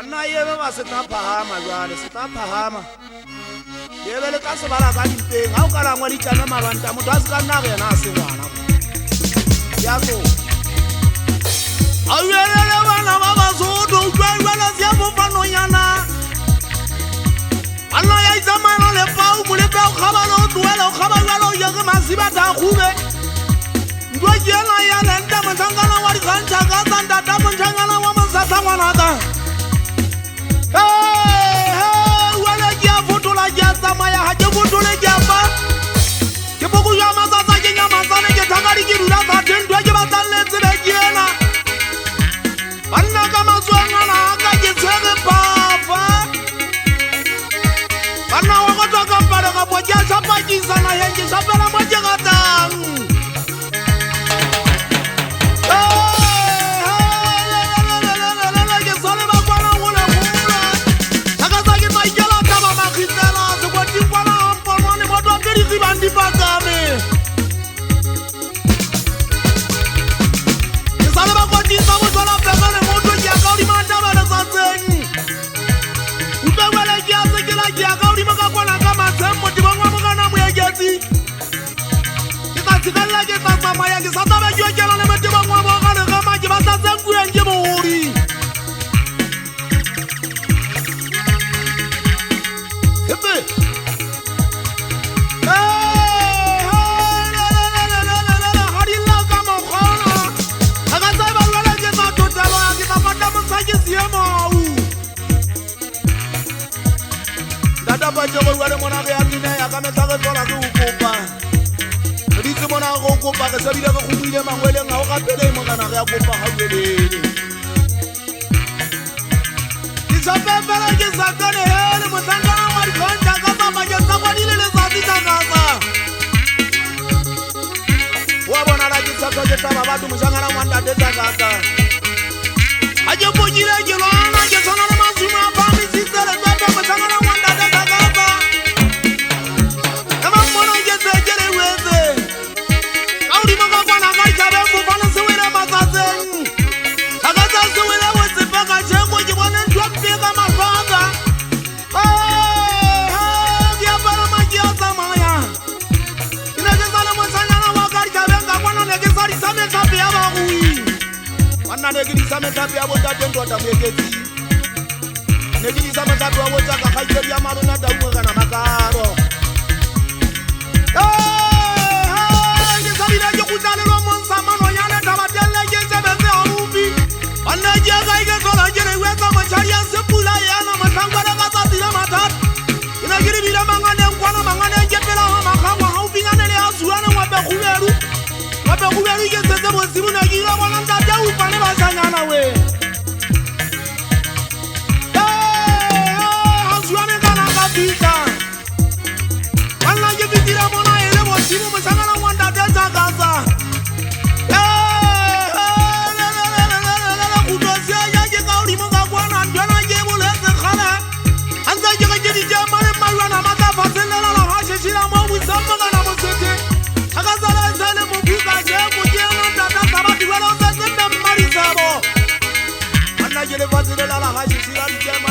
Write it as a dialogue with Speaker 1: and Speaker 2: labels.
Speaker 1: Banna yebe ba se tla phahama jwale se tla phahama. Yebe le ka se bala ka dipeng ha o ka langwa ditana mabanta motho a se ka nna re yena a se ngwana. Ya go. Ayele bana ba ba so do jwala se a fofano yana. Banna ya itsamana le pau mo le pau khaba lo duela khaba lo ya ke masiba ta khube. Ndwa jela ya lenda mthangana wa dikhantsha ka tsanda ta mthangana wa mosasa ngwana ka. Maya haje mutule jamba ke boku ya mazaza ke nyama sana ke thangari ke dula ka tendwa ke batsalle tsebe jena banna ka mazwangana ka ke tshwere papa banna wa go toka pala ka boja tshapa kisana he ke sapela mo je gatang Maya ke sa taba jwa ke la le mete ba ngwa ba ga le ga ma ke ba sa tseng ku enge mohori hepe hari la ka mo khona ga ga sa ba lwa ke sa totalo ke ka mata mo sa ke siemo data ba jo go le mona ga ya tsine ya ka metsa go tsola ke ukopa ke mona go kopa ke sabile go khumile mangwele nga o gapele mo kana ga kopa ga lelele ke sapela ke sakane hele mo tsangana wa dikhonta ka ba ke sa kwadile le sa ditakaza wa bona la ke tsaka ke taba batho mo tsangana wa ntate takaza a ke bojile ke lwana ke tsana le mazuma ba mi sitsele tata mo tsangana wa ntate takaza kama mona ke tsejele weze ne ke di sama tapi a bota tendo ta meketsi ne ke di sama tapi a bota ka khaitse ya marona ta uwe kana makaro ke sabira ke kutlale lo monsa mano ya le taba telle ke sebetse a rubi anna je ga ke sola je re wetsa machari ya sepula ya na mathangwana ka tsa dira mathat ina ke di bila mangane nkwana mangane ke pela ha makgwa ha u bingane le a zuana wa be khuberu ke setse mo sibuna ke ira bona ntate u pane ba sanyana we ha zuane kana ka pika wanna ke bitira mona ele mo sibu mo sangana wa ntate tsa gaza ku do sia ya ke ka uri mo ka kwana ndwana ke boletse khana anza ke di jama le malwana mata fasela la ha shishila mo bu samba kana mo sete akazala zale mo buka je mo je na tata sabati wala se se mari sabo anna je le fasela la ha shishila ke ma